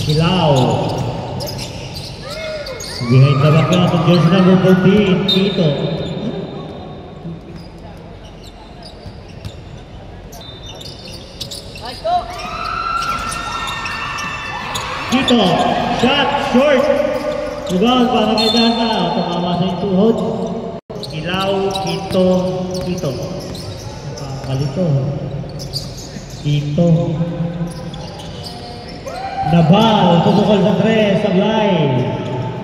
Kilaw. Behind the back na itong jersey number 14, Tito. Tito, shot, short. Rebound para kay Danta. Tumama sa yung tuhod. Kilaw, Tito. Napakalito. Tito. Nabal, tumukol sa 3, sablay.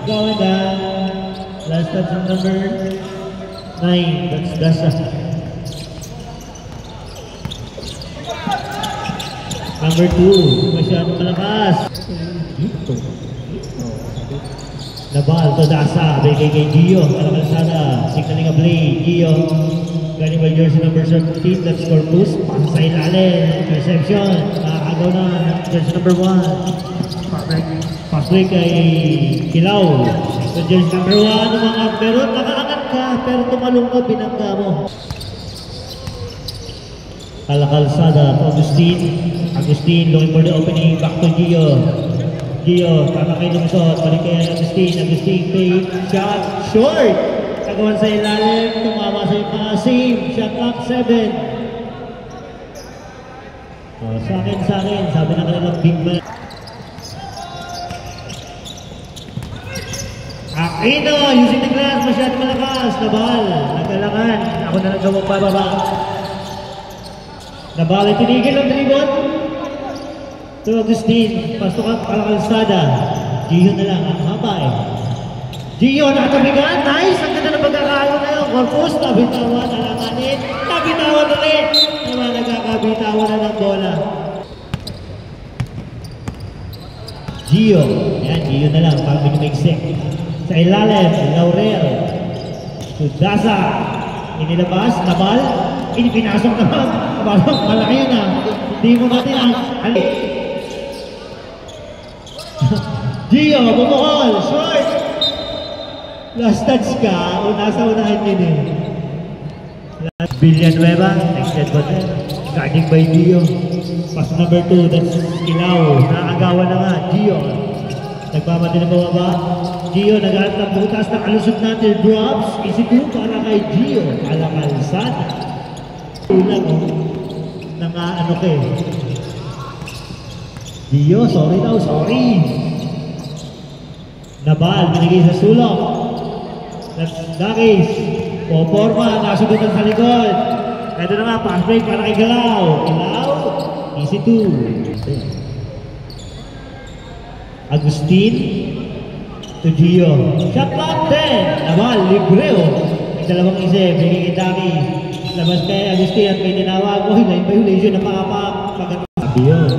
Going down. Last touch on number 9. That's Dasa. Number 2. Masyadong malakas. Dito. Nabal to Dasa. Bigay kay Gio. Alakalsada. Signaling a play. Gio. Galing by jersey number 17. That's Corpus. Pasa sa ilalim. Reception. Nakakagaw na. Jersey number 1. Pass break kay Kilaw. So jersey number 1. Pero nakaangat ka. Pero tumalong ka. Binangga mo. Alakalsada. Agustin looking for the opening. Back to Gio. Tama kay Lumusot. Balik kay Agustin. Fade. Shot. Short. Tagawan sa ilalim. Tumama sa yung mga sim. Shot clock 7. Sa akin. Sabi na kanilang big man. Aquino using the glass. Masyadong malakas. Nabal. Nagkalangan. Ako na lang gawang bababa. Nabal. Tinigil ang dribble. To Agustin, pasok ang Alakalsada. Gio na lang, ang haba eh. Gio, nakatabigan, nice! Ang ganda ng pagkakaano na yun. Corpus, nabitawan, alanganin, nabitawan ulit! Naman, nagkakabitawan na ng bola. Gio, yan, Gio na lang, parang minimigsik. Sa ilalim, Laurel. To Dasa, inilabas, Nabal, pinasok naman. Malaki yun ah. Hindi mo natin ang halik. Gio, bumukol, short! Last touch ka, nasa unahan yun eh. Villanueva, extend button. Guarding by Gio. Pass number 2, that's Kilaw. Nakagawa na nga, Gio. Nagpapati na bumaba. Gio, naghanap ng butas na kalusot natin. Drops, easy 2 para kay Gio. Alakalsada. Ulang o. Ano kayo. Gio, sorry daw, sorry. Nabal, binigay sa sulok. That's Dakis. Poporma, nasubutan sa likod. Ito na nga, pass break para kay Kilaw. Easy 2. Agustin to Gio. Shot clock 10. Nabal, libre o. May dalawang isip, binigay kay Dakis. Labas kay Agustin at may tinawag. Line violation na pakapak. Yun.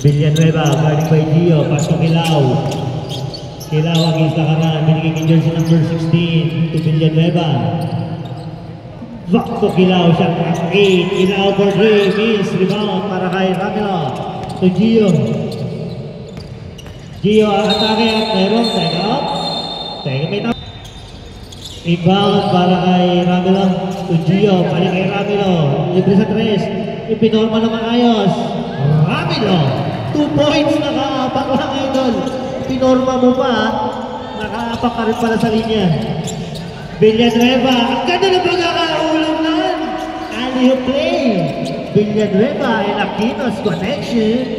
Villanueva, guarding by Gio. Pass to Kilaw. Kilaw against the kanan, binigay kay jersey number 16 to Villanueva. Back to Kilaw, shot clock 8. Kilaw for 3, miss, rebound para kay Ramilo. To Gio. Gio ang atake at meron, teka may tap. Rebound para kay Ramilo. To Gio, balik kay Ramilo. Libre sa 3. Ipinorma naman ayos. Ramilo, 2 points nakaapak lang idol. Pinorma mo pa, nakaapak ka rin pala sa linya. Villanueva, ang ganda ng pagkakaulam na. Alley-oop play. Villanueva and Aquino's connection.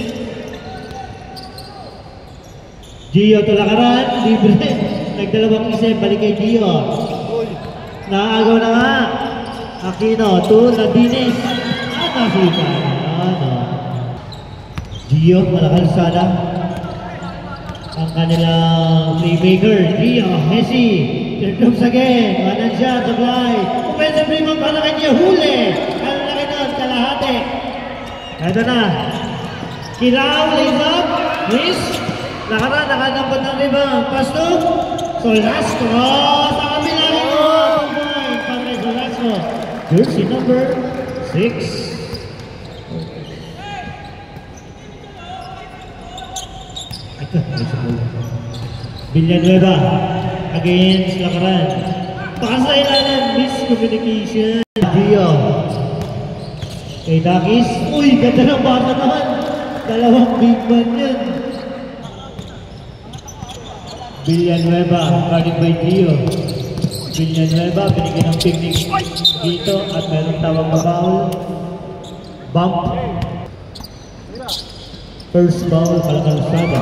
Gio to lakaran, libre. Nagdalawang isip, balik kay Gio. Naagaw na nga. Aquino to Ladines. Nakita. Gio, Malakalsada. Ang kanilang playmaker, Gio, Messi. Turn again. Manan siya, supply. Offensive rebound para kanya, huli. Ang laki nun, kalahati. Ito na. Kilaw, lays up. Miss. Nakadampot ng rebound. Pass to Solastro. Sa kabila rin mo. Para kay Solastro. Jersey number 6. Villanueva against Lakaran. Pakas na ilalim, miscommunication. Gio kay Dakis. Uy, ganda ng bata naman. Dalawang big man yan. Villanueva, guarded by Gio. Villanueva, binigyan ng picnic dito at meron tawag na foul. Bump. First foul, Kalkalsada.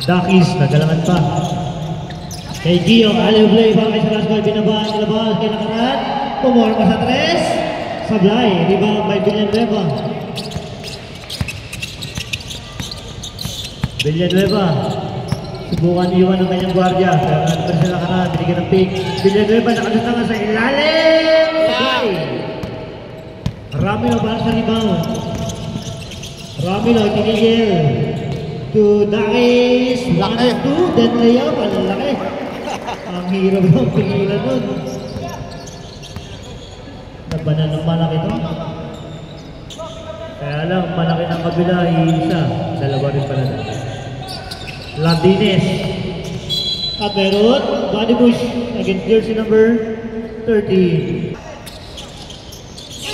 Dakis, nagalangan pa. Kay Gio, aliw play, bakit sa last goal, binabaan, nilabas, kay Nakaran. Pumorma sa tres. Sablay, rebound by Villanueva. Villanueva, subukan iwan ng kanyang gwardiya. Pero natin sila Nakaran, binigyan ng pick. Villanueva, nakasasama sa ilalim. Sablay. Ramilo para sa rebound. Ramilo, tinigil. To Dakis. 1-2, then layup. Ang laki. Ang hirap ng pigilan nun. Nabanan ng malaki ito. Kaya lang, malaki ng kabila, isa. Dalawa rin pala na. Landines. At meron, body push against jersey number 30.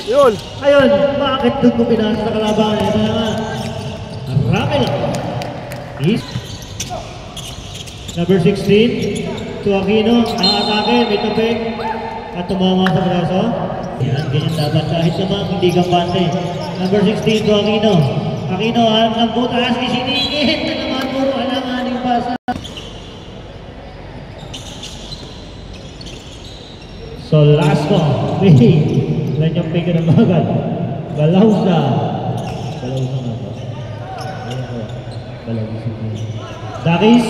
Yun! Ayun, bakit doon ko pinasa sa kalaban? Ito na nga. Ramilo. East. Number 16. To Aquino. Ang atake, may tapik. At tumama sa braso. Yan, ganyan dapat. Kahit naman, hindi kampante. Number 16, to Aquino. Aquino, ang butas, isiningit. Na naman, puro alanganing pasa. So, last one. Ilan yung pick ng bagal? Balausa. Balausa nga ba? Balausa. Dakis.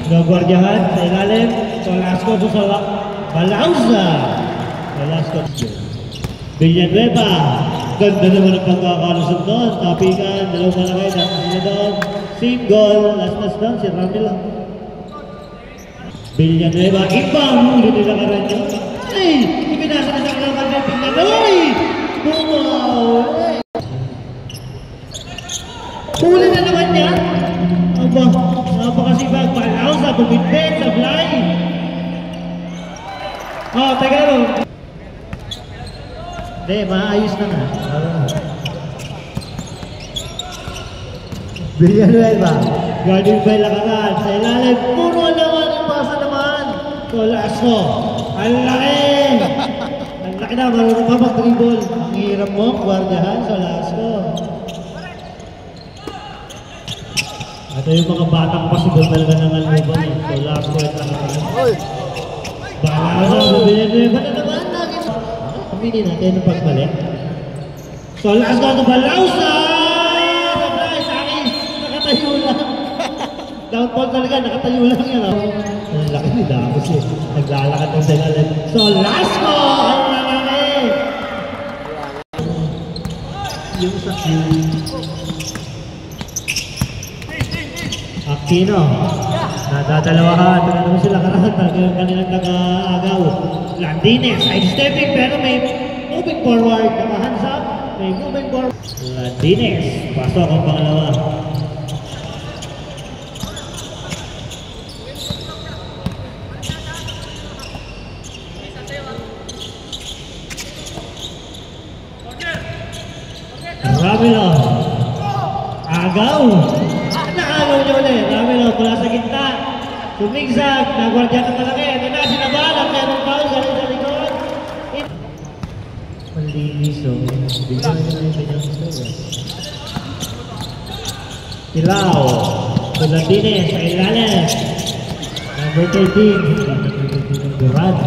Nagwardyahan sa ilalim. So, last one sa Balausa. So, last one. Villanueva. Ganda naman ang pagkakalusog doon. Tapikan. Dalawang malaki. Dapat sila doon. Single. Last down. Si Ramilo. Villanueva. Ibang huli nila ka rin yun. Ay! Ibinasa na sa kalaban ng Villanueva. Ay! Bumaw! Huli na naman niya. Aba, napakasibag. Balausa, bumidbet, sablay. Oh, teka lang. Hindi, maayos na nga. Villanueva. Guarding by Lakaran. Sa ilalim, puro naman ang basa naman. So, last mo. Ang laki! Ang laki na, marunong pa mag-dribble. Ang hirap mo, guardiahan sa last ko. Ito yung mga batang possible talaga ng aluban. So, last ko at Lakaran. Balausa, Villanueva na naman. Pamili natin ang pagbalik. So, last ko ito, Balausa! Sablay, Dakis, nakatayo lang. Downfall talaga, nakatayo lang yan. Ang laki ni Dakis eh. Naglalakad ng selalim. So, last ko! Ang laki! Yung sa Aquino. Nadadalawahan. Pero naman sila karatan. Yung kanilang nag-agaw. Landines. Side-stepping pero may moving forward. Naka-hands up. May moving forward. Landines. Pasok ang pangalawa. Ramilo. Agaw. Naagaw niya ulit. Ramilo mula sa gitna. Sumigzag. Nagwardya ka malaki. Ito na sinabalan. Merong foul. Galing sa likod. Malinis o. Bigyan na yung kanyang story. Tilao. Landines sa ilalim. Number 13. Durant.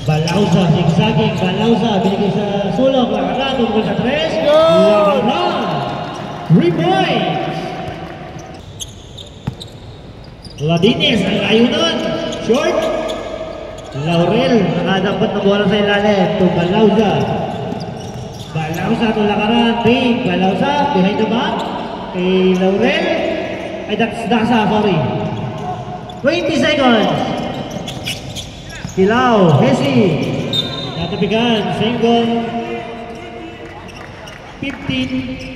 Balausa, zigzagging, Balausa, binigay sa sulok, Lakaran, tungkol sa tres, Lakaran, 3 points! Landines, ang layo nun, short, Laurel, nakadapat na bola sa ilalim, to Balausa, Balausa to Lakaran, big, Balausa, behind the back, kay Laurel, ay that's Dasa, sorry, 20 seconds, Tilao, Hesi, natapigan, single, 15.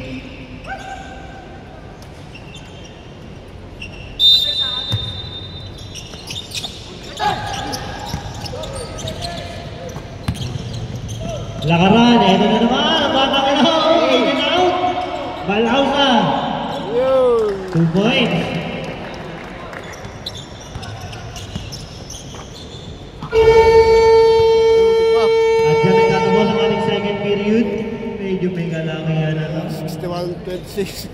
Lakaran, eto na naman. Batang ina. In and out. Balaw na. 2 points. At dyan nagtatapos ang ating second period. Medyo may kalakihan na lang. 61-26.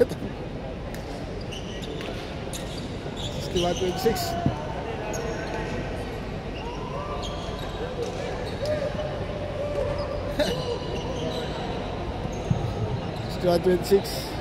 61-26. 61-26.